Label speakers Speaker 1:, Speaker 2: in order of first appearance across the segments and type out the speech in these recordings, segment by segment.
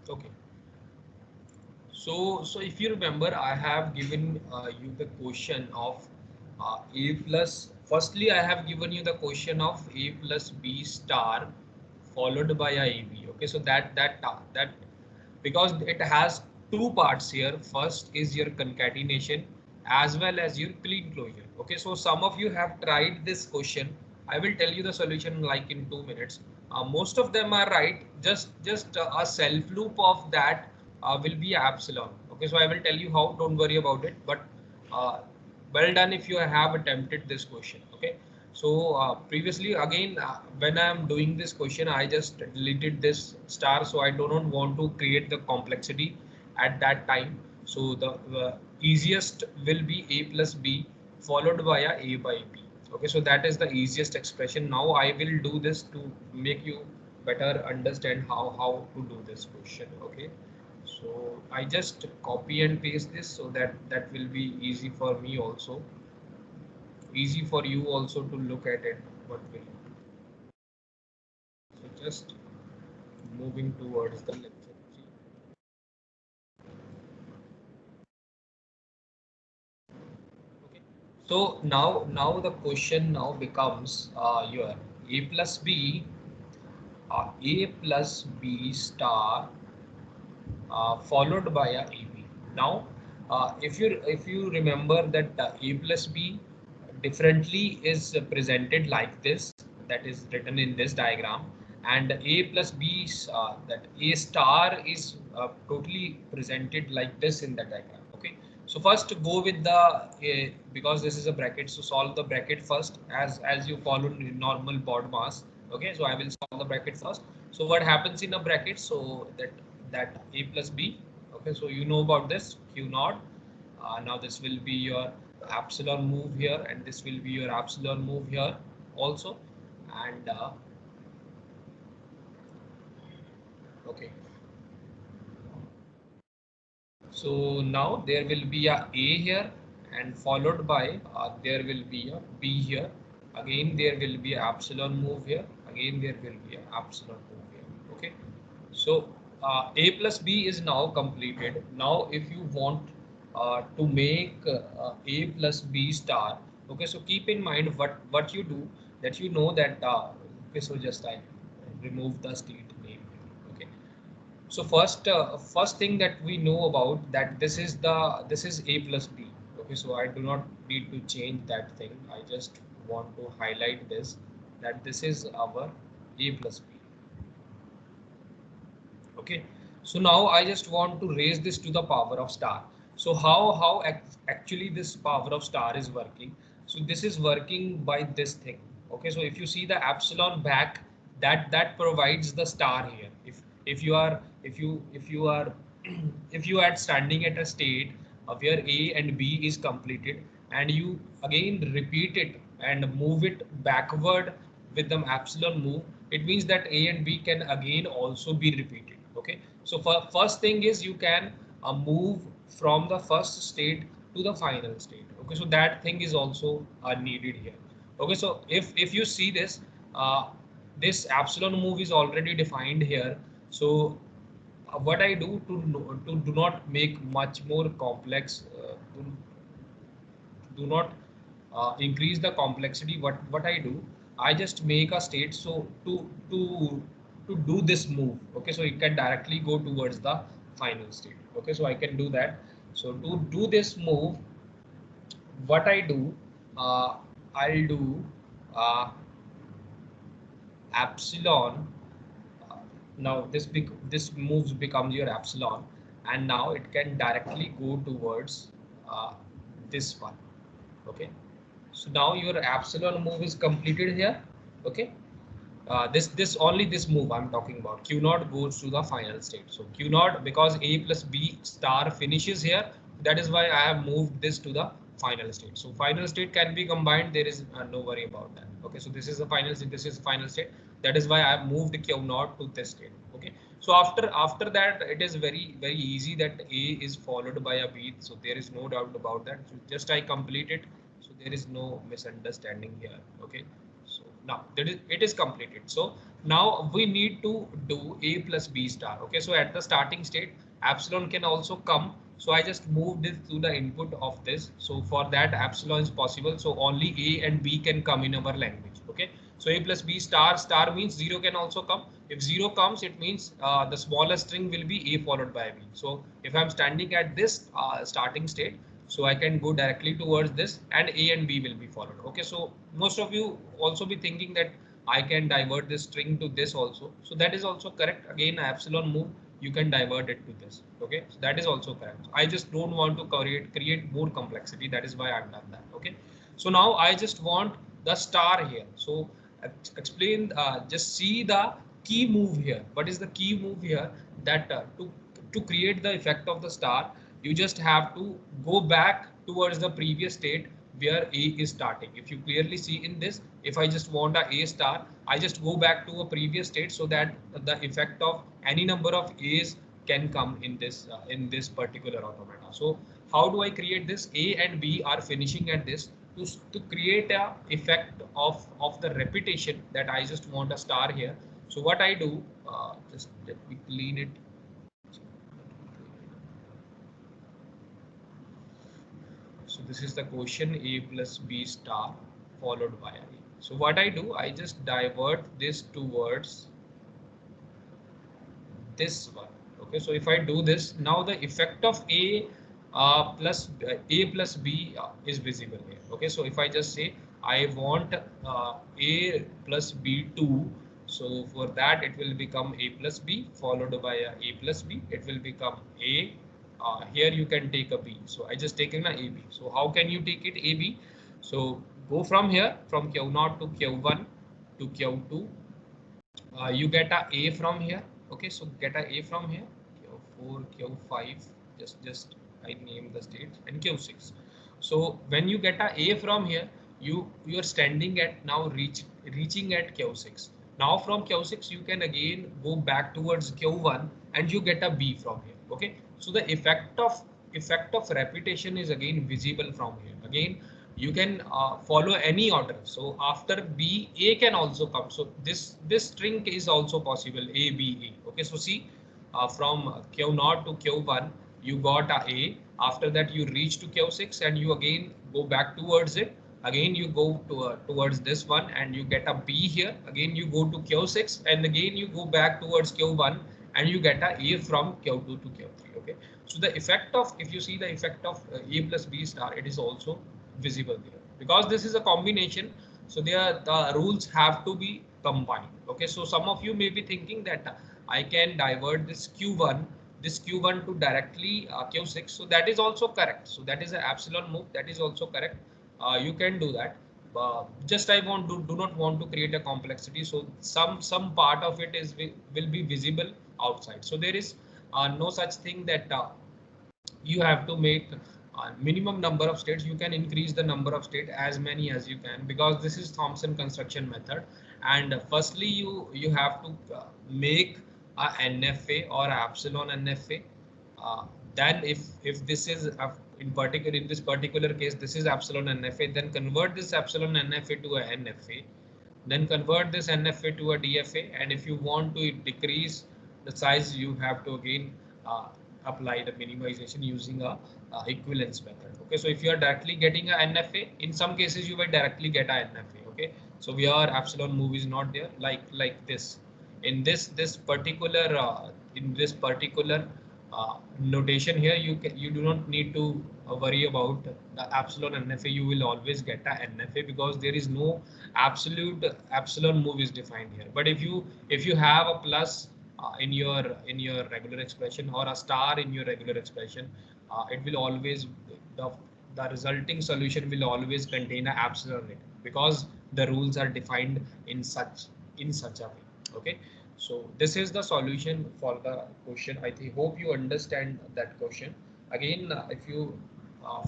Speaker 1: Okay. So if you remember, I have given you the question of a plus. Firstly, I have given you the question of a plus b star followed by a ab. Okay, so that because it has two parts here. First is your concatenation as well as your clean closure. Okay, so some of you have tried this question. I will tell you the solution like in 2 minutes. Most of them are right. Just a self loop of that will be epsilon. Okay, so I will tell you how. Don't worry about it. But uh, well done if you have attempted this question. Okay, so previously again when I am doing this question, I just deleted this star, so I do not want to create the complexity at that time. So the easiest will be a plus b followed by a by b. Okay, so that is the easiest expression. Now I will do this to make you better understand how to do this question. Okay, so I just copy and paste this so that that will be easy for me also, easy for you also to look at it. What will, so just moving towards the lecture 3. Okay, so now the question now becomes your a plus b, a plus b star followed by a AB. Now, if you remember that A plus B differently is presented like this, that is written in this diagram, and A plus B that A star is totally presented like this in the diagram. Okay. So first go with the because this is a bracket, so solve the bracket first as you follow normal bod mass. Okay, so I will solve the bracket first. So what happens in a bracket? So that a plus b. Okay, so you know about this q naught. Now this will be your epsilon move here, and this will be your epsilon move here also. And okay, so now there will be a here, and followed by there will be a b here. Again there will be a epsilon move here. Again there will be a epsilon move here. Okay. So a plus b is now completed. Now if you want to make a plus b star, okay, so keep in mind what you do, that you know that okay, so just I remove the state name. Okay, so first thing that we know about, that this is a plus b. Okay, so I do not need to change that thing. I just want to highlight this, that this is our a plus b. Okay, so now I just want to raise this to the power of star. So actually this power of star is working? So this is working by this thing. Okay, so if you see the epsilon back, that provides the star here. If you are if you are standing at a state of where a and b is completed, and you again repeat it and move it backward with the epsilon move, it means that a and b can again also be repeated. Okay, so for first thing is you can move from the first state to the final state. Okay, so that thing is also needed here. Okay, so if you see this, uh, this epsilon move is already defined here. So what I do to do not make much more complex, do not increase the complexity, what I do, I just make a state. So to do this move, okay, so it can directly go towards the final state. Okay, so I can do that. So to do this move, what I do, uh, I'll do uh, epsilon. uh, Now this moves becomes your epsilon, and now it can directly go towards uh, this one. Okay, so now your epsilon move is completed here. Okay, this only this move I'm talking about. Q naught goes to the final state. So Q naught, because a plus b star finishes here, that is why I have moved this to the final state. So final state can be combined. There is no worry about that. Okay, so this is the final state. This is the final state. That is why I have moved Q naught to this state. Okay, so after that, it is very easy that a is followed by a b. So there is no doubt about that. So just I complete it. So there is no misunderstanding here. Okay, so now that is it is completed. So now we need to do a plus b star. Okay, so at the starting state epsilon can also come, so I just moved it to the input of this. So for that epsilon is possible, so only a and b can come in our language. Okay, so a plus b star, star means 0 can also come. If 0 comes, it means the smallest string will be a followed by b. So if I'm standing at this starting state, so I can go directly towards this and a and b will be followed. Okay, so most of you also be thinking that I can divert this string to this also, so that is also correct. Again, epsilon move, you can divert it to this. Okay, so that is also correct. I just don't want to create more complexity, that is why I've done that. Okay, so now I just want the star here. So explain, just see the key move here. What is the key move here? That to create the effect of the star, you just have to go back towards the previous state where a is starting. If you clearly see in this, if I just want a star, I just go back to a previous state so that the effect of any number of a's can come in this particular automata. So how do I create this? A and b are finishing at this to create a effect of the repetition that I just want a star here. So what I do, just let me clean it. So this is the question a plus b star followed by a. So what I do, I just divert this towards this one. Okay, so if I do this, now the effect of a plus b is visible here. Okay, so if I just say I want a plus b2, so for that it will become a plus b followed by a plus b. It will become a. Here you can take a b. So I just taken a ab. So how can you take it ab? So go from here from q0 to q1 to q2. You get a from here. Okay, so get a from here, q4 q5, just I name the states, and q6. So when you get a from here, you are standing at now reaching at q6. Now from q6 you can again go back towards q1 and you get a b from here. Okay, so the effect of repetition is again visible from here. Again, you can follow any order. So after b, a can also come. So this string is also possible, a b a. Okay, so see, from q0 to q1 you got a. After that you reach to q6 and you again go back towards it. Again you go towards this one and you get a b here. Again you go to q6 and again you go back towards q1 and you get a from q2 to q3. Okay, so the effect of, if you see the effect of a plus b star, it is also visible there because this is a combination. So there the rules have to be combined. Okay, so some of you may be thinking that I can divert this q1 to directly q6. So that is also correct. So that is an epsilon move, that is also correct. You can do that. Just I do not want to create a complexity, so some part of it will be visible outside. So there is no such thing that you have to make minimum number of states. You can increase the number of state as many as you can, because this is Thompson construction method. And firstly you have to make a NFA or epsilon NFA. Then if this is in this particular case this is epsilon NFA, then convert this epsilon NFA to a NFA, then convert this NFA to a DFA. And if you want to decrease the size, you have to again apply the minimization using a equivalence method. Okay, so if you are directly getting a NFA, in some cases you will directly get a NFA. Okay, so we are epsilon move is not there like this. In this particular notation here, you do not need to worry about the epsilon NFA. You will always get a NFA because there is no absolute epsilon move is defined here. But if you have a plus in your regular expression or a star in your regular expression, it will always the resulting solution will always contain a epsilon rate because the rules are defined in such a way. Okay, so this is the solution for the question. I think hope you understand that question. Again, if you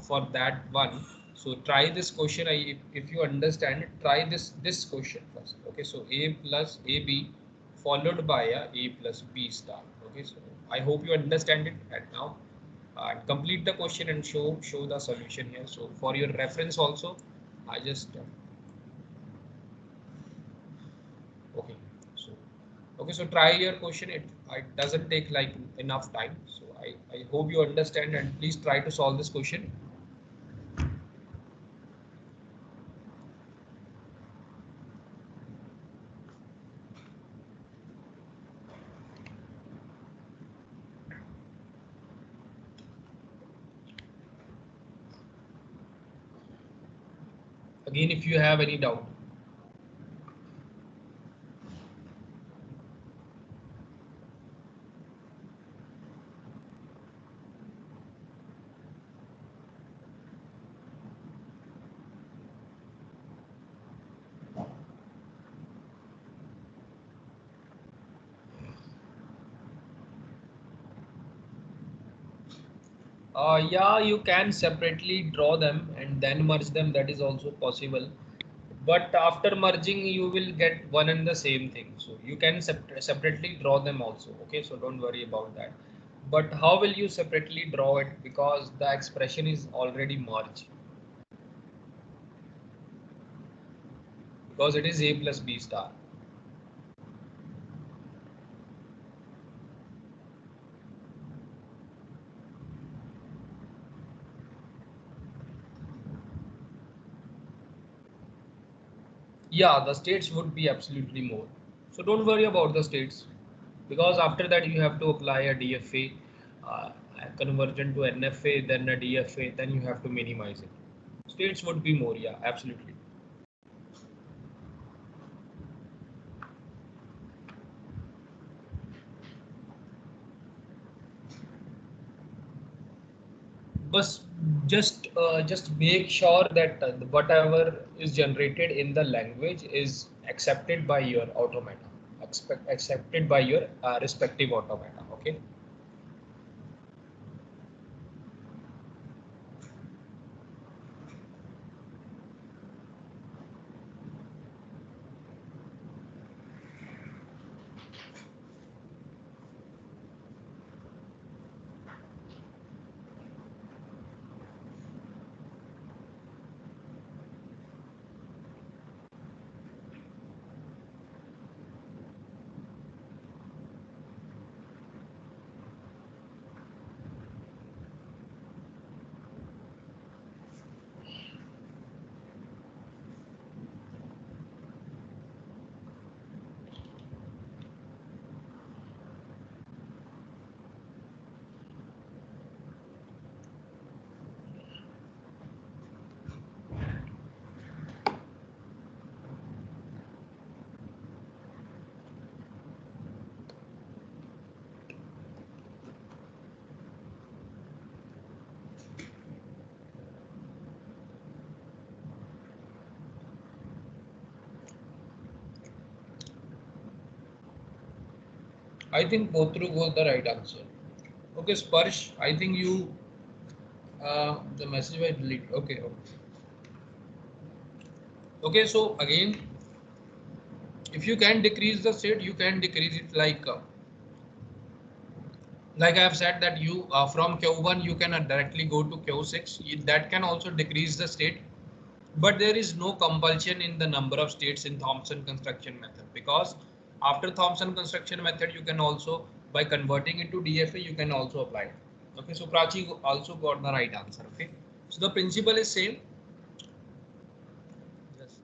Speaker 1: for that one, so try this question. If you understand it, try this question first. Okay, so a plus ab followed by a plus b star. Okay, so I hope you understand it. And now complete the question and show the solution here. So for your reference also, I just Okay, so try your question. It doesn't take like enough time. So I hope you understand, and please try to solve this question. Again, if you have any doubt. Yeah, you can separately draw them and then merge them. That is also possible. But after merging, you will get one and the same thing. So you can separately draw them also. Okay, so don't worry about that. But how will you separately draw it? Because the expression is already merged. Because it is a plus b star. Yeah, the states would be absolutely more. So don't worry about the states, because after that you have to apply a DFA, a conversion to NFA, then a DFA, then you have to minimize it. States would be more, yeah, absolutely. But just make sure that whatever is generated in the language is accepted by your automata, accepted by your respective automata. Okay. I think both through was the right answer. Okay, Sparsh, I think you the message was deleted. Okay, okay. Okay, so again, if you can decrease the state, you can decrease it like I have said that you from Q1 you can directly go to Q6. That can also decrease the state, but there is no compulsion in the number of states in Thompson construction method, because after Thompson construction method you can also, by converting it to DFA, you can also apply it. Okay, so Prachi also got the right answer. Okay, so the principle is same. Yes.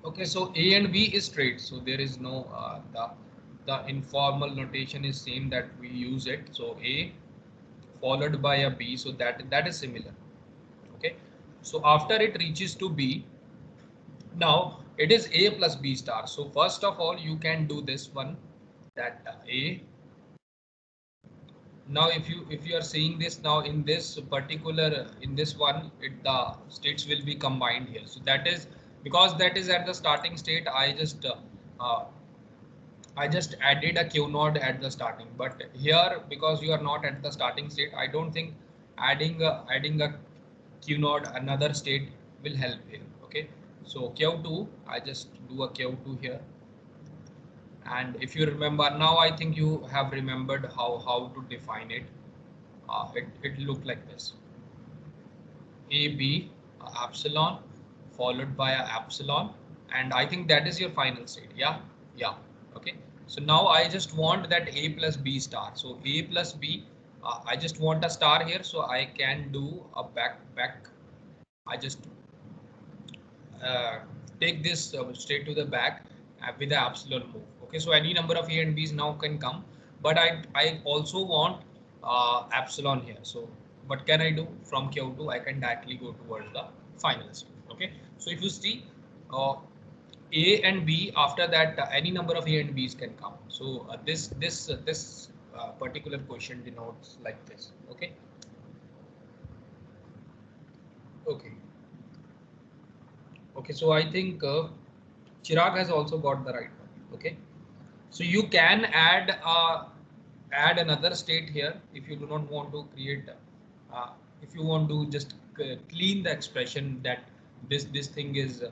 Speaker 1: Okay, so A and B is straight, so there is no the informal notation is same that we use it. So A followed by a B, so that is similar. Okay, so after it reaches to B, now it is A plus B star. So first of all, you can do this one, that A. Now if you are seeing this now in this particular in this one, the states will be combined here. So that is because that is at the starting state. Uh, I just added a Q node at the starting, but here because you are not at the starting state, I don't think adding a Q node another state will help here. Okay, so Q2, I just do a Q2 here, and if you remember now, I think you have remembered how to define it. It looked like this: AB epsilon followed by a epsilon and I think that is your final state. Yeah, yeah. Okay. So now I just want that a plus b star. So a plus b, I just want a star here, so I can do a back. I just take this straight to the back with the epsilon move. Okay, so any number of a and b's now can come, but I also want epsilon here. So what can I do from Q2? I can directly go towards the final state. Okay, so if you see a and b, after that any number of a and b's can come. So this particular question denotes like this. Okay. Okay. Okay, so I think Chirag has also got the right one. Okay, so you can add another state here if you do not want to create. Uh, if you want to just clean the expression that this thing is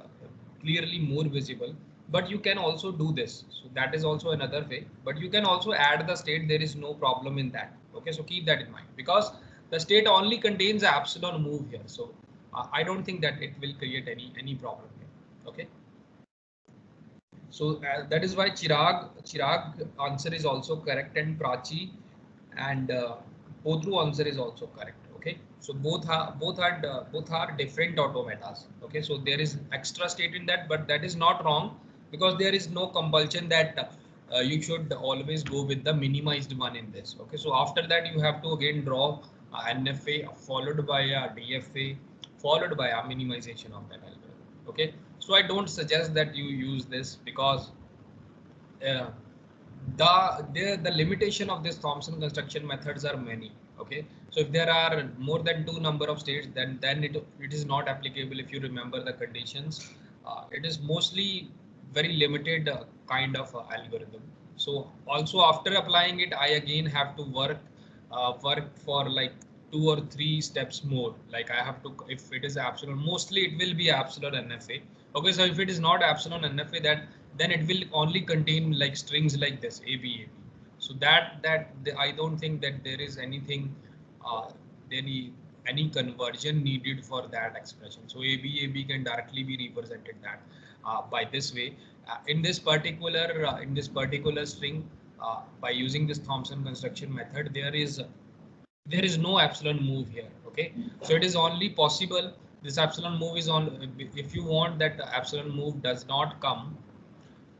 Speaker 1: clearly more visible, but you can also do this. So that is also another way. But you can also add the state. There is no problem in that. Okay, so keep that in mind because the state only contains the epsilon move here. So I don't think that it will create any problem here. Okay. So that is why Chirag answer is also correct, and Prachi and Podru answer is also correct. Okay, so both are different automatas. Okay, so there is extra state in that, but that is not wrong because there is no compulsion that you should always go with the minimized one in this. Okay, so after that you have to again draw NFA followed by a DFA followed by a minimization of that algorithm. Okay, so I don't suggest that you use this because uh, the limitation of this Thompson construction methods are many. Okay, so if there are more than two number of states, then it is not applicable. If you remember the conditions, it is mostly very limited kind of algorithm. So also after applying it, I again have to work for like two or three steps more. Like I have to, if it is epsilon, mostly it will be epsilon NFA. Okay, so if it is not epsilon NFA, that then it will only contain like strings like this AB. So I don't think that there is anything uh, any conversion needed for that expression. So AB can directly be represented that by this way. In this particular string, by using this Thompson construction method, there is no epsilon move here. Okay, so it is only possible this epsilon move is on. If you want that epsilon move does not come,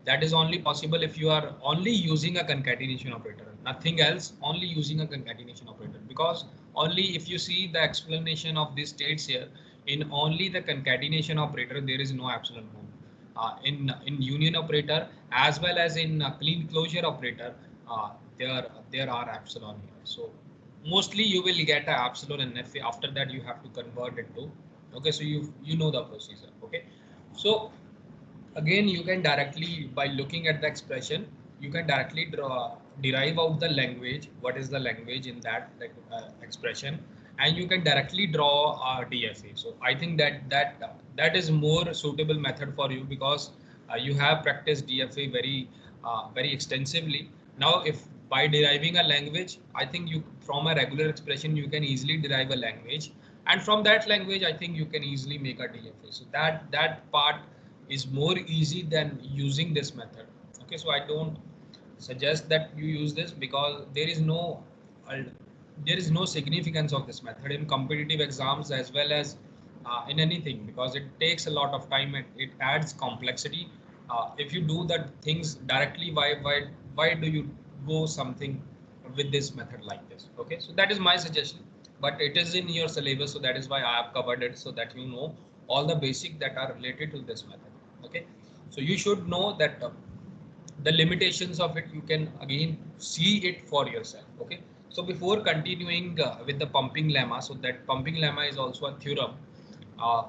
Speaker 1: that is only possible if you are only using a concatenation operator, nothing else, only using a concatenation operator. Because only if you see the explanation of these states here, in only the concatenation operator there is no epsilon move. In union operator as well as in clean closure operator, uh, there are epsilon here. So mostly you will get a epsilon NFA. After that you have to convert it to. Okay, so you know the procedure. Okay, so again you can directly, by looking at the expression, you can directly derive out the language, what is the language in that expression, and you can directly draw DFA. So I think that is more suitable method for you because you have practiced DFA very extensively. Now if by deriving a language, I think you, from a regular expression you can easily derive a language, and from that language I think you can easily make a DFA. So that part is more easy than using this method. Okay, so I don't suggest that you use this because uh, there is no significance of this method in competitive exams as well as in anything, because it takes a lot of time and it adds complexity. If you do that things directly, why do you go something with this method like this? Okay, so that is my suggestion, but it is in your syllabus, so that is why I have covered it, so that you know all the basic that are related to this method. Okay, so you should know that the limitations of it, you can again see it for yourself. Okay, so before continuing with the pumping lemma, so that pumping lemma is also a theorem, uh,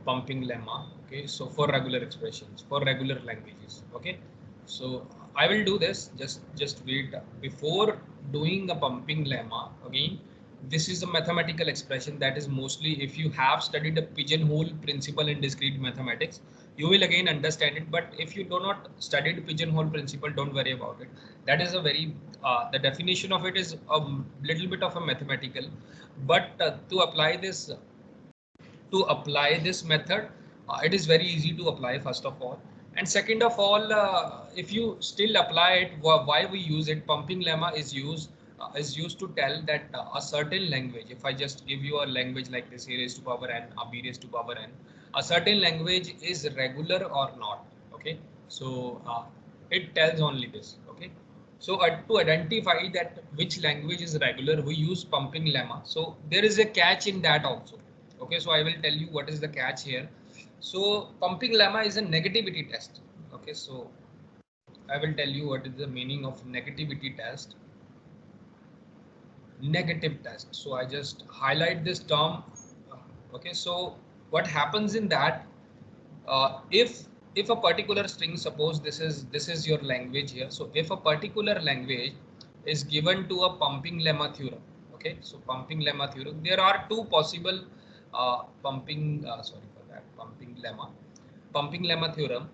Speaker 1: pumping lemma. Okay, so for regular expressions, for regular languages. Okay, so I will do this, just wait. Before doing a pumping lemma, again, this is a mathematical expression that is mostly, if you have studied the pigeonhole principle in discrete mathematics, you will again understand it. But if you do not study the pigeonhole principle, don't worry about it. That is a very the definition of it is a little bit of a mathematical, but to apply this method, It is very easy to apply, first of all. And second of all, if you still apply it, why we use it? Pumping lemma is used to tell that a certain language. If I just give you a language like this, a raised to power n, a b raised to power n, a certain language is regular or not. Okay, so it tells only this. Okay, so to identify that which language is regular, we use pumping lemma. So there is a catch in that also. Okay, so I will tell you what is the catch here. So pumping lemma is a negativity test. Okay, so I will tell you what is the meaning of negativity test. Negative test. So I just highlight this term. Okay, so what happens in that, if a particular string, suppose this is your language here. So if a particular language is given to a pumping lemma theorem, okay, so pumping lemma theorem, there are two possible pumping lemma theorem.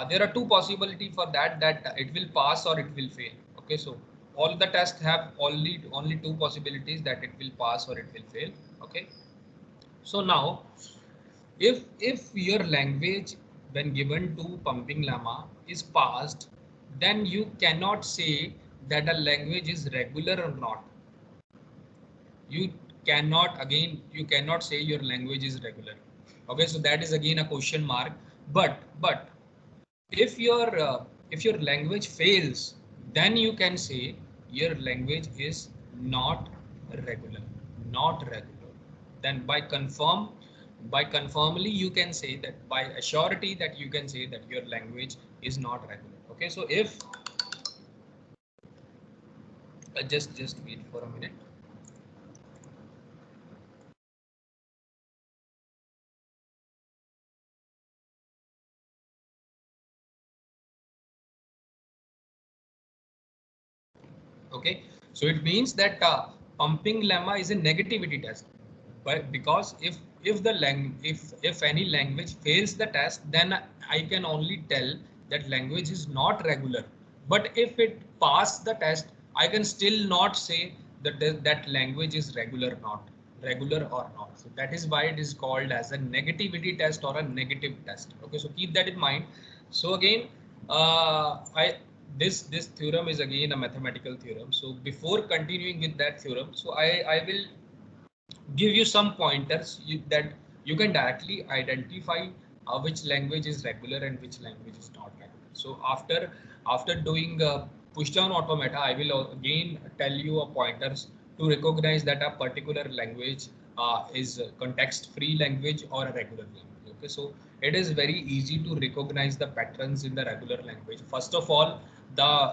Speaker 1: There are two possibility for that it will pass or it will fail. Okay, so all the tests have only two possibilities, that it will pass or it will fail. Okay, so now if your language when given to pumping lemma is passed, then you cannot say that a language is regular or not. You cannot say your language is regular. Okay, so that is again a question mark. But if your language fails, then you can say your language is not regular. Not regular. Then by confirmly you can say that, by a surety that you can say that your language is not regular. Okay, so if just wait for a minute. Okay, so it means that pumping lemma is a negativity test, but because if any language fails the test, then I can only tell that language is not regular. But if it passed the test, I can still not say that language is regular or not. So that is why it is called as a negativity test or a negative test. Okay, so keep that in mind. So again, I this theorem is again a mathematical theorem. So before continuing with that theorem, so I will give you some pointers that you can directly identify which language is regular and which language is not regular. So after doing push down automata, I will again tell you a pointers to recognize that a particular language is a context free language or a regular language. Okay, so it is very easy to recognize the patterns in the regular language. First of all,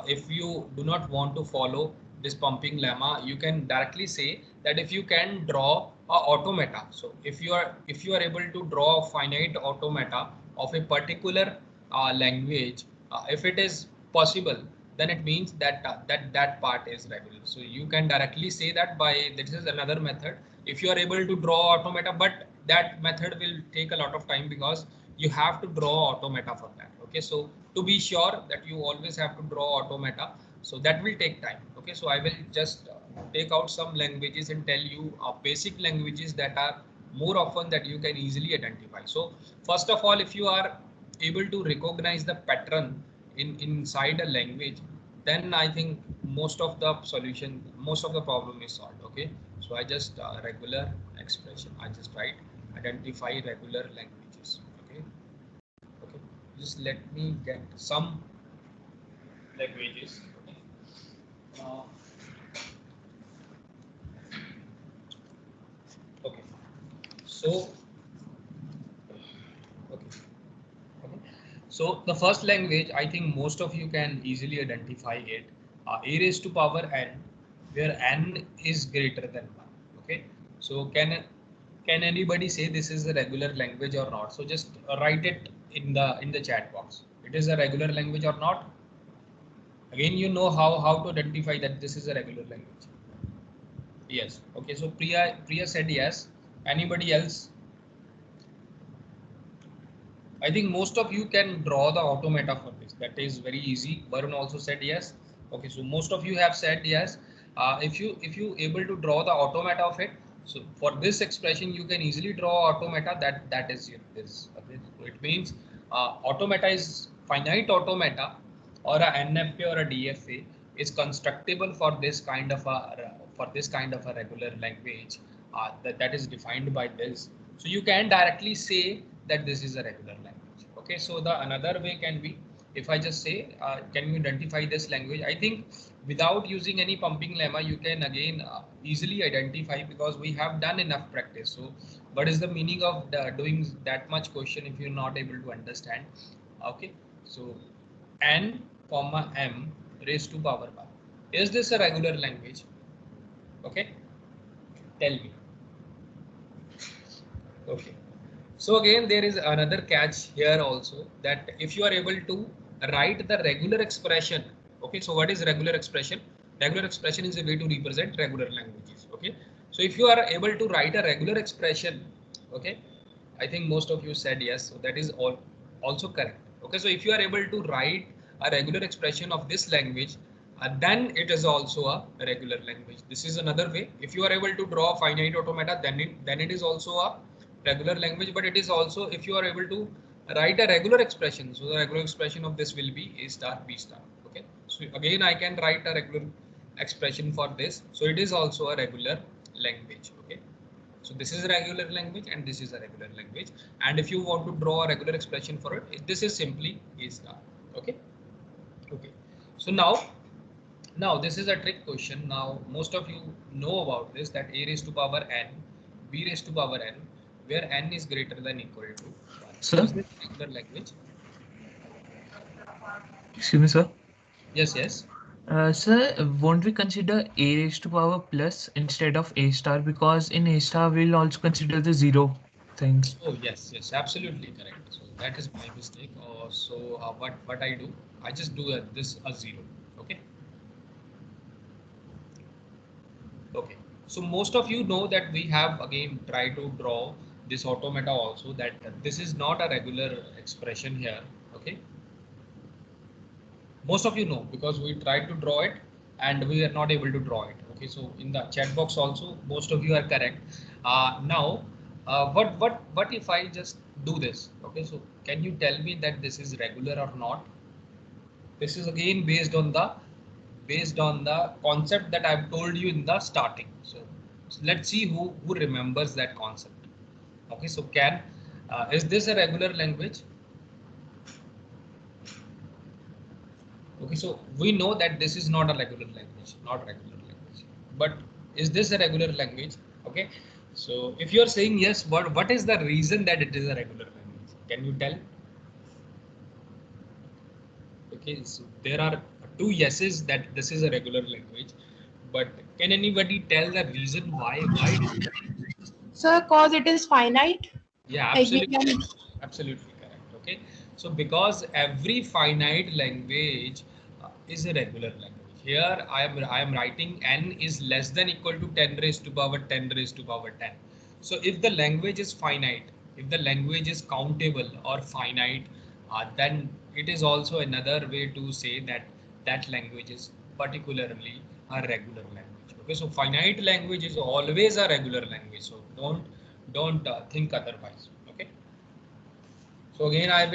Speaker 1: if you do not want to follow this pumping lemma, you can directly say that if you can draw a automata. So if you are able to draw a finite automata of a particular language, if it is possible, then it means that that part is regular. So you can directly say that by this is another method. If you are able to draw automata, but that method will take a lot of time because you have to draw automata for that. Okay, so to be sure that you always have to draw automata, so that will take time. Okay, so I will just take out some languages and tell you basic languages that are more often that you can easily identify. So first of all, if you are able to recognize the pattern inside a language, then I think most of the problem is solved. Okay, so I just regular expression, I just write identify regular languages. Okay, okay, just let me get some languages. Okay. Uh, okay, so okay. Okay. So the first language, I think most of you can easily identify it. A raised to power n, where n is greater than 1. Okay. So can anybody say this is a regular language or not? So just write it in the chat box. It is a regular language or not? Again, you know how to identify that this is a regular language. Yes. Okay. So Priya said yes. Anybody else? I think most of you can draw the automata for this. That is very easy. Varun also said yes. Okay, so most of you have said yes. If you able to draw the automata of it, So for this expression, you can easily draw automata that is this. Okay, so it means automata is finite automata, or a NFA or a DFA is constructible for this kind of a regular language that is defined by this. So you can directly say that this is a regular language. Okay, so the another way can be, if I just say, can you identify this language? I think without using any pumping lemma, you can again easily identify, because we have done enough practice. So what is the meaning of doing that much question if you're not able to understand? Okay, so n comma m raised to power bar, is this a regular language? Okay, tell me. Okay, so again there is another catch here also, that if you are able to write the regular expression. Okay, so what is regular expression? Regular expression is a way to represent regular languages. Okay, so if you are able to write a regular expression, okay, I think most of you said yes, so that is all also correct. Okay, so if you are able to write a regular expression of this language, then it is also a regular language. This is another way. If you are able to draw finite automata, then it is also a regular language. But it is also, if you are able to write a regular expression, so the regular expression of this will be A star B star. Okay, so again I can write a regular expression for this, so it is also a regular language. Okay, so this is a regular language and this is a regular language. And if you want to draw a regular expression for it, this is simply A star. Okay, okay, so now this is a trick question. Now most of you know about this, that A raised to power n, B raised to power n, where n is greater than equal to 1.
Speaker 2: Sir,
Speaker 1: Is this regular language?
Speaker 2: excuse me, sir.
Speaker 1: Yes, yes.
Speaker 2: Sir, won't we consider a raised to power plus instead of a star? Because in a star, we'll also consider the zero things.
Speaker 1: Oh yes, yes, absolutely correct. So that is my mistake. What I do, I just do this a 0. Okay. Okay, so most of you know that we have again tried to draw this automata also, that this is not a regular expression here. Okay, most of you know, because we tried to draw it and we are not able to draw it. Okay, so in the chat box also most of you are correct. Now what if I just do this? Okay, so can you tell me that this is regular or not? This is again based on the concept that I've told you in the starting. So let's see who remembers that concept. Okay, so can is this a regular language? Okay, so we know that this is not a regular language, not regular language. But is this a regular language? Okay, so if you are saying yes, what is the reason that it is a regular language? Can you tell? Okay, so there are two yeses that this is a regular language, but can anybody tell the reason why it is a regular language?
Speaker 3: Sir, cause it is finite.
Speaker 1: Yeah,
Speaker 3: Like we
Speaker 1: absolutely,
Speaker 3: can.
Speaker 1: absolutely correct. Okay, so because every finite language is a regular language. Here I am writing n is less than equal to 10 raised to power 10 raised to power 10. So if the language is finite, if the language is countable or finite, then it is also another way to say that that language is particularly a regular language. Okay, so finite language is always a regular language. So don't think otherwise. Okay, so again I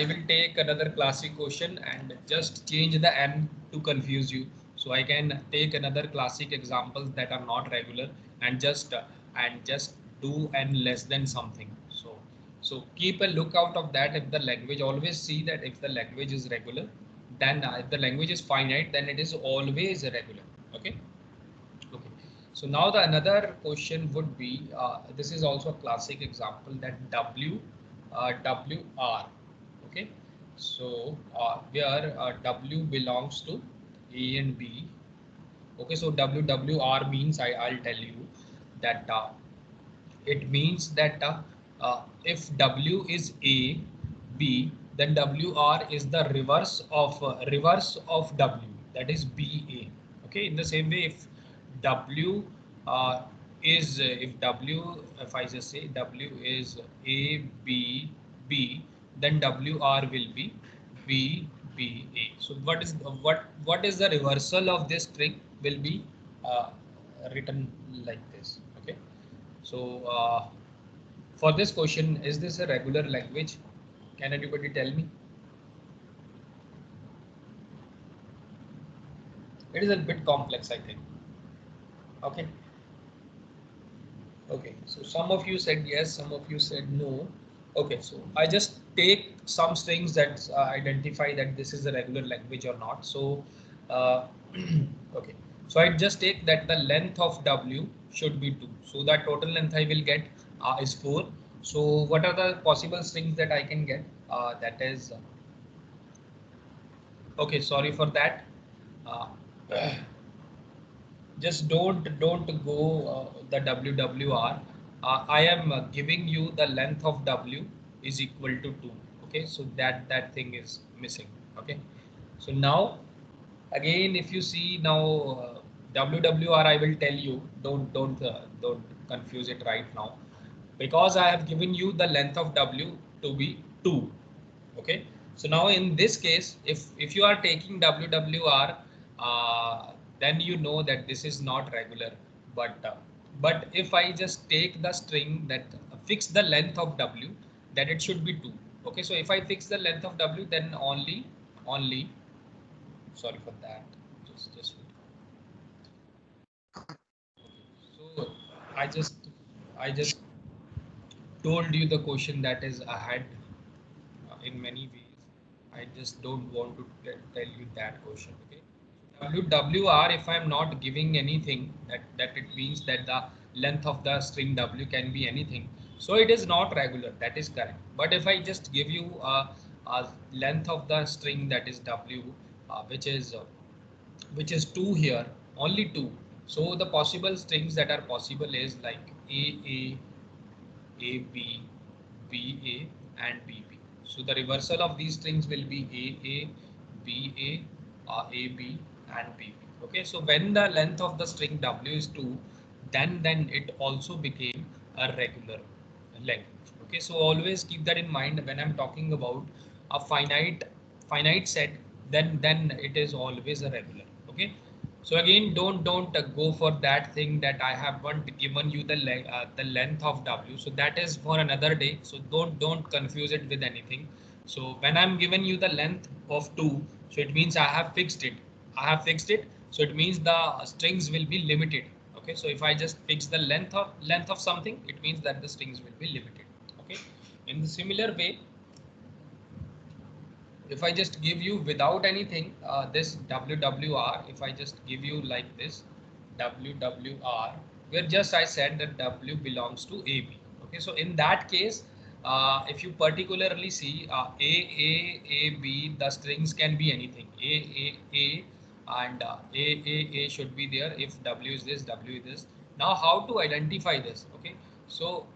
Speaker 1: will take another classic question and just change the n to confuse you. So I can take another classic examples that are not regular, and just do n less than something. So keep a lookout of that. If the language, always see that if the language is regular, then if the language is finite, then it is always regular. Okay. Okay. So now the another question would be, this is also a classic example, that WR. Okay. So where W belongs to A and B. Okay. So WWR means, I'll tell you that it means that if W is A, B, then WR is the reverse of W, that is BA. Okay, in the same way, if W if W, if I just say W is A, B, B, then WR will be B, B, A. So what is the reversal of this string will be uh, written like this. Okay. So for this question, is this a regular language? Can anybody tell me? It is a bit complex, I think. Okay. Okay, so some of you said yes, some of you said no. Okay, so I just take some strings that identify that this is a regular language or not. So, uh, okay, so I just take that the length of W should be 2. So that total length I will get is 4. So what are the possible strings that I can get? That is, okay, sorry for that. Uh, just don't go the WWR. I am giving you the length of W is equal to 2. Okay, so that thing is missing. Okay, so now again, if you see now WWR, I will tell you, don't confuse it right now, because I have given you the length of W to be 2. Okay, so now in this case, if you are taking WWR, then you know that this is not regular. But if I just take the string that fix the length of W, then it should be 2. Okay, so if I fix the length of W, then only sorry for that, just so I just told you the question that is ahead in many ways. I just don't want to tell you that question. Okay. WWR, if I'm not giving anything, that it means that the length of the string W can be anything. So it is not regular. That is correct. But if I just give you a length of the string that is W, which is 2 here, only 2. So the possible strings that are possible is like A, AB, BA, and BB. So the reversal of these strings will be AA, BA, AB, and BB. Okay, so when the length of the string W is 2, then it also became a regular language. Okay, so always keep that in mind when I'm talking about a finite set, then it is always a regular. Okay, so again, don't go for that thing that I haven't given you the length of W. So that is for another day. So don't confuse it with anything. So when I'm giving you the length of 2, so it means I have fixed it. I have fixed it. So it means the strings will be limited. Okay. So if I just fix the length of something, it means that the strings will be limited. Okay. In the similar way, if I just give you without anything, this WWR, if I just give you like this WWR, where just I said that W belongs to AB. Okay, so in that case, if you particularly see A, B, the strings can be anything. A, and A should be there if W is this, W is this. Now, how to identify this? Okay, so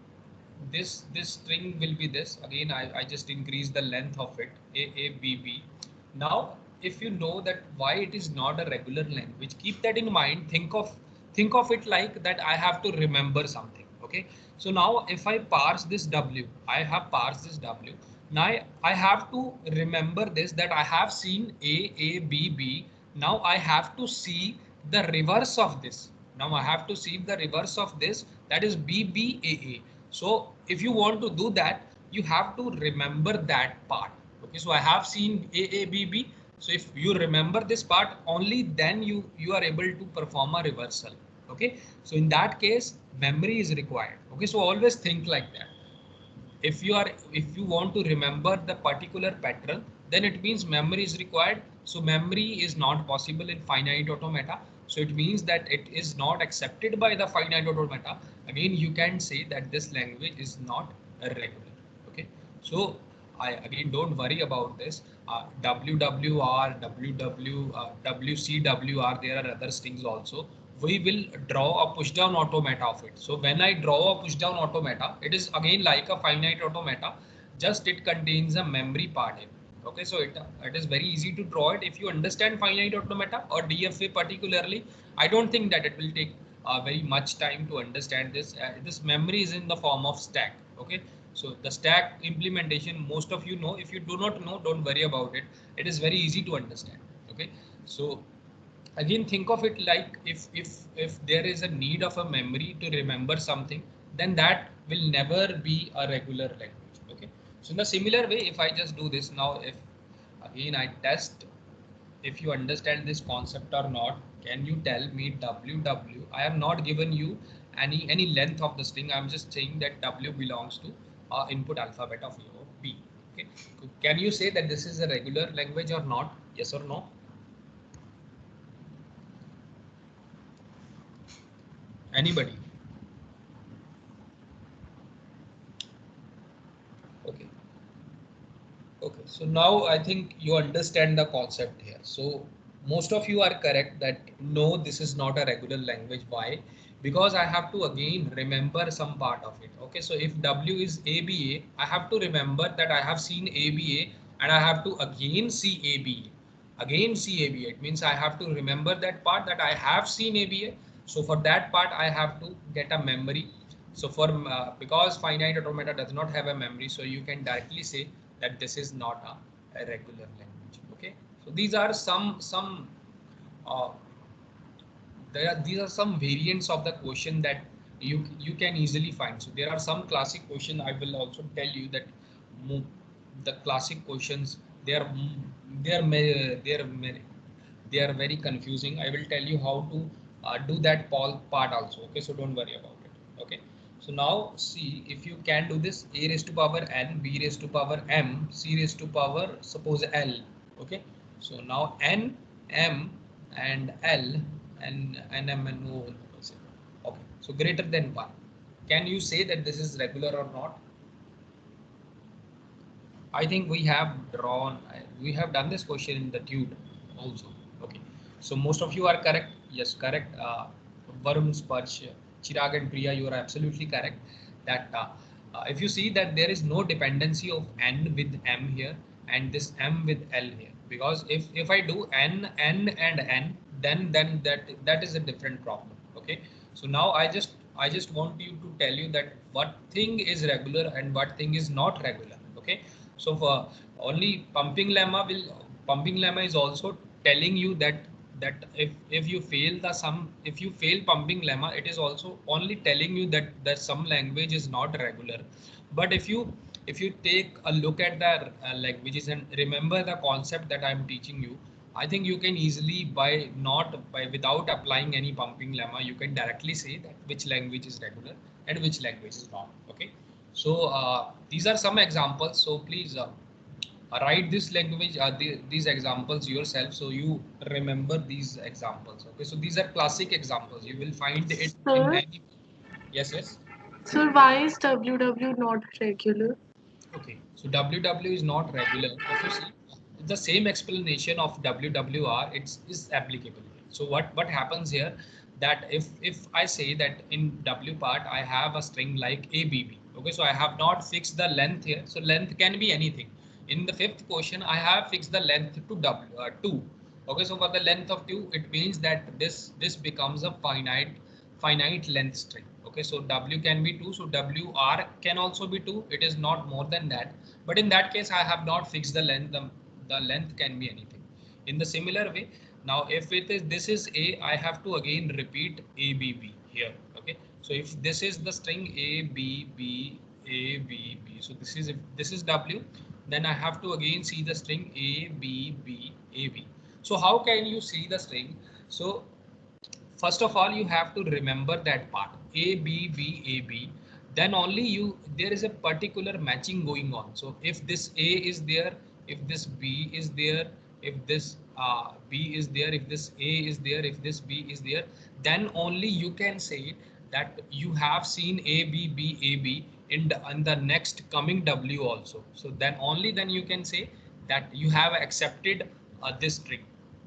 Speaker 1: this string will be this again. I just increase the length of it, AABB. Now if you know that why it is not a regular language, keep that in mind. Think of it like that I have to remember something. Okay, so now if I parse this W, I have parsed this W. Now I have to remember this, that I have seen AABB. Now I have to see the reverse of this. Now I have to see the reverse of this, that is BBAA. So if you want to do that, you have to remember that part. Okay, so I have seen AABB. So if you remember this part, only then you are able to perform a reversal. Okay, so in that case, memory is required. Okay, so always think like that. If you want to remember the particular pattern, then it means memory is required. So memory is not possible in finite automata. So it means that it is not accepted by the finite automata. Again, you can say that this language is not regular. Okay, so I again, don't worry about this. WWR, WCWR, there are other strings also. We will draw a push down automata of it. So when I draw a push down automata, it is again like a finite automata, just it contains a memory part in. Okay, so it is very easy to draw it. If you understand finite automata or DFA particularly, I don't think that it will take very much time to understand this. This memory is in the form of stack. Okay, so the stack implementation, most of you know. If you do not know, don't worry about it. It is very easy to understand. Okay, so again, think of it like if there is a need of a memory to remember something, then that will never be a regular language. Okay, so in a similar way, if I just do this now, if again I test if you understand this concept or not, can you tell me WW? I have not given you any length of the string. I'm just saying that W belongs to input alphabet of A or B. Okay, can you say that this is a regular language or not? Yes or no? Anybody? Okay. Okay, so now I think you understand the concept here. So most of you are correct that no, this is not a regular language. Why? Because I have to again remember some part of it. Okay, so if W is ABA, I have to remember that I have seen ABA and I have to again see ABA. Again see ABA. It means I have to remember that part that I have seen ABA. So for that part, I have to get a memory. So for because finite automata does not have a memory, so you can directly say that this is not a regular language. Okay, so these are some uh, these are some variants of the question that you can easily find. So there are some classic question. I will also tell you that the classic questions, they are they are they are they are very confusing. I will tell you how to do that part also. Okay, so don't worry about it. Okay, so now see if you can do this: a raised to power n, b raised to power m, c raised to power suppose l. Okay, so now n, m and l and m and o. Okay, so greater than 1. Can you say that this is regular or not? I think we have done this question in the tude also. Okay, so most of you are correct. Yes, correct. Varun, Sparsh, Chirag and Priya, you are absolutely correct. That if you see that there is no dependency of n with m here and this m with l here, because if I do n and n, then that is a different problem. Okay, so now I just want you to tell you that what thing is regular and what thing is not regular. Okay, so for only pumping lemma is also telling you that if you fail the sum, if you fail pumping lemma, it is also only telling you that some language is not regular. But if you take a look at the languages and remember the concept that I'm teaching you, I think you can easily by without applying any pumping lemma, you can directly say that which language is regular and which language is not. Okay, so these are some examples. So please write this language, these examples yourself, so you remember these examples. Okay, so these are classic examples. You will find it in
Speaker 3: Sir,
Speaker 1: any. Yes, yes.
Speaker 3: sir, why is WW not regular?
Speaker 1: Okay, so WW is not regular. If you see the same explanation of WWR, it's is applicable here. So what happens here, that if I say that in W part I have a string like ABB. Okay, so I have not fixed the length here. So length can be anything. In the fifth question, I have fixed the length to 2. Okay, so for the length of 2, it means that this becomes a finite length string. Okay, so W can be 2, so WR can also be 2. It is not more than that. But in that case, I have not fixed the length. The length can be anything. In the similar way, now if it is this is A, I have to again repeat ABB here. Okay, so if this is the string ABB, ABB, so this is if this is W, then I have to again see the string ABB, AB. So how can you see the string? So first of all, you have to remember that part A B B A B. Then only there is a particular matching going on. So if this A is there, if this B is there, if this B is there, if this A is there, if this B is there, then only you can say that you have seen A B B A B in the next coming W also. So then only then you can say that you have accepted this string.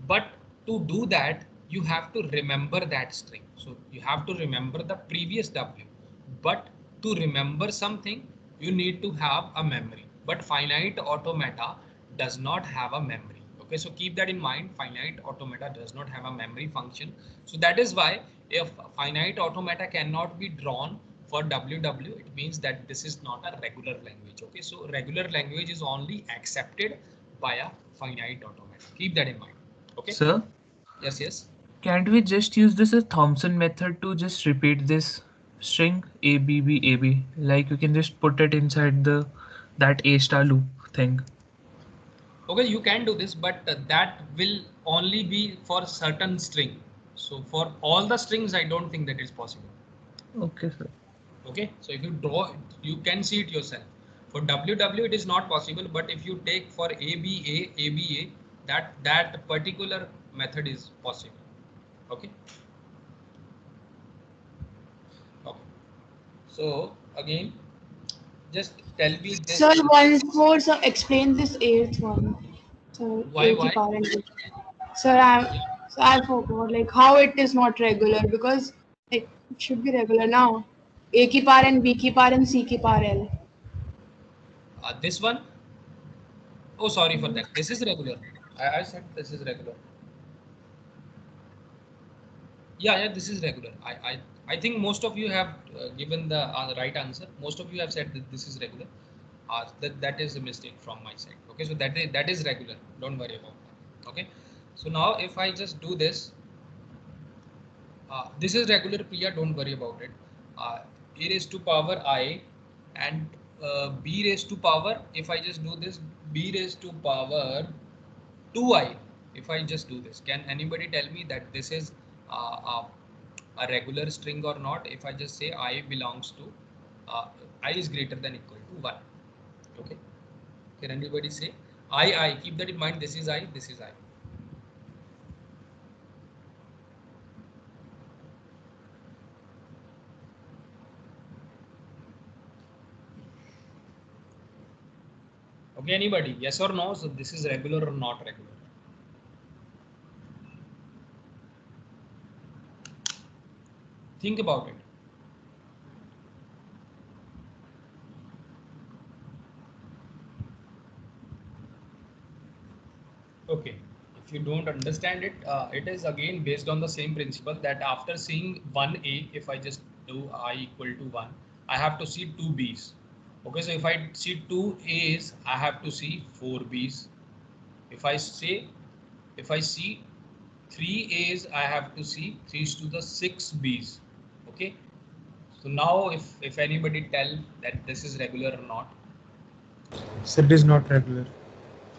Speaker 1: But to do that, you have to remember that string. So you have to remember the previous W. But to remember something, you need to have a memory. But finite automata does not have a memory. Okay, so keep that in mind. Finite automata does not have a memory function. So that is why if finite automata cannot be drawn for WW, it means that this is not a regular language. Okay, so regular language is only accepted by a finite automata. Keep that in mind. Okay.
Speaker 2: Sir,
Speaker 1: Yes, yes.
Speaker 2: can't we just use this as Thompson method to just repeat this string A B B A B. Like you can just put it inside the that A star loop thing.
Speaker 1: Okay, you can do this, but that will only be for certain string. So for all the strings, I don't think that is possible.
Speaker 2: Okay, sir.
Speaker 1: Okay, so if you draw, you can see it yourself. For WW, it is not possible, but if you take for ABA, that particular method is possible. Okay. Okay. So again, just tell me
Speaker 3: Sir,
Speaker 1: this.
Speaker 3: once more, sir, explain this eighth one. So, A ki
Speaker 1: Why?
Speaker 3: power and B. Sir, I forgot like how it is not regular because it should be regular now. A ki power and B ki power and C ki power L.
Speaker 1: This one. Oh, sorry for that. This is regular. I said this is regular. Yeah, this is regular. I think most of you have given the right answer. Most of you have said that this is regular. That is a mistake from my side. Okay, so that is regular. Don't worry about that. Okay, so now if I just do this, this is regular, Priya. Don't worry about it. A raised to power I and b raised to power. If I just do this, b raised to power 2i. If I just do this, can anybody tell me that this is a regular string or not? If I just say I belongs to uh, I is greater than equal to 1. Okay, can anybody say I? Keep that in mind. This is I, this is I. Okay, anybody? Yes or no? So this is regular or not regular? Think about it. Okay, if you don't understand it, it is again based on the same principle that after seeing 1a, if I just do I equal to 1, I have to see 2 b's. Okay, so if I see 2 a's, I have to see 4 b's. If I say, if I see 3 a's, I have to see 3 to the 6 b's. Okay, so now if anybody tell that this is regular or not.
Speaker 2: So it is not regular.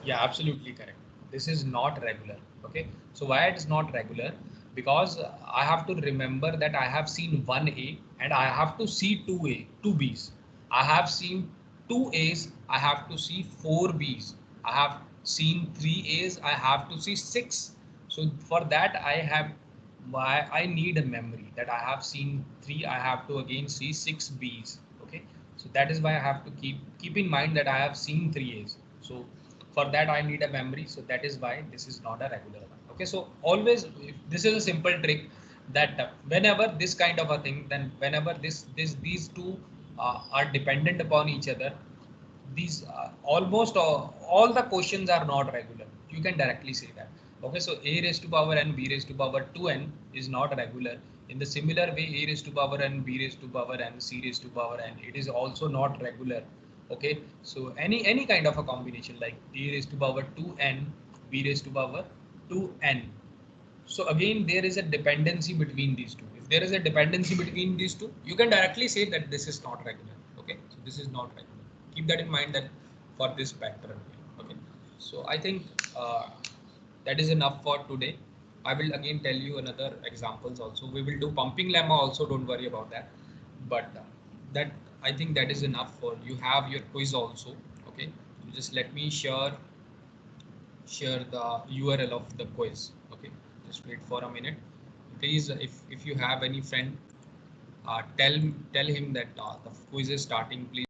Speaker 1: Yeah, absolutely correct. This is not regular. Okay. So why it is not regular? Because I have to remember that I have seen 1A and I have to see 2A, 2Bs. I have seen 2As, I have to see 4Bs. I have seen 3As, I have to see 6. So for that I need a memory that I have seen 3, I have to again see 6Bs. Okay. So that is why I have to keep in mind that I have seen 3As. So for that I need a memory, so that is why this is not a regular one. Okay, so always this is a simple trick that whenever this kind of a thing, then whenever these two are dependent upon each other, these almost all the questions are not regular. You can directly say that. Okay, so a raised to power n, b raised to power 2n is not regular. In the similar way, a raised to power n, b raised to power n, c raised to power n, it is also not regular. Okay, so any kind of a combination like a raised to power 2n, b raised to power 2n. So again, there is a dependency between these two. If there is a dependency between these two, you can directly say that this is not regular. Okay, so this is not regular. Keep that in mind that for this pattern. Okay, so I think that is enough for today. I will again tell you another examples also. We will do pumping lemma also. Don't worry about that. But that I think that is enough for you. Have your quiz also. Okay, so just let me share the URL of the quiz. Okay, just wait for a minute. Please, if you have any friend, tell him that the quiz is starting. Please.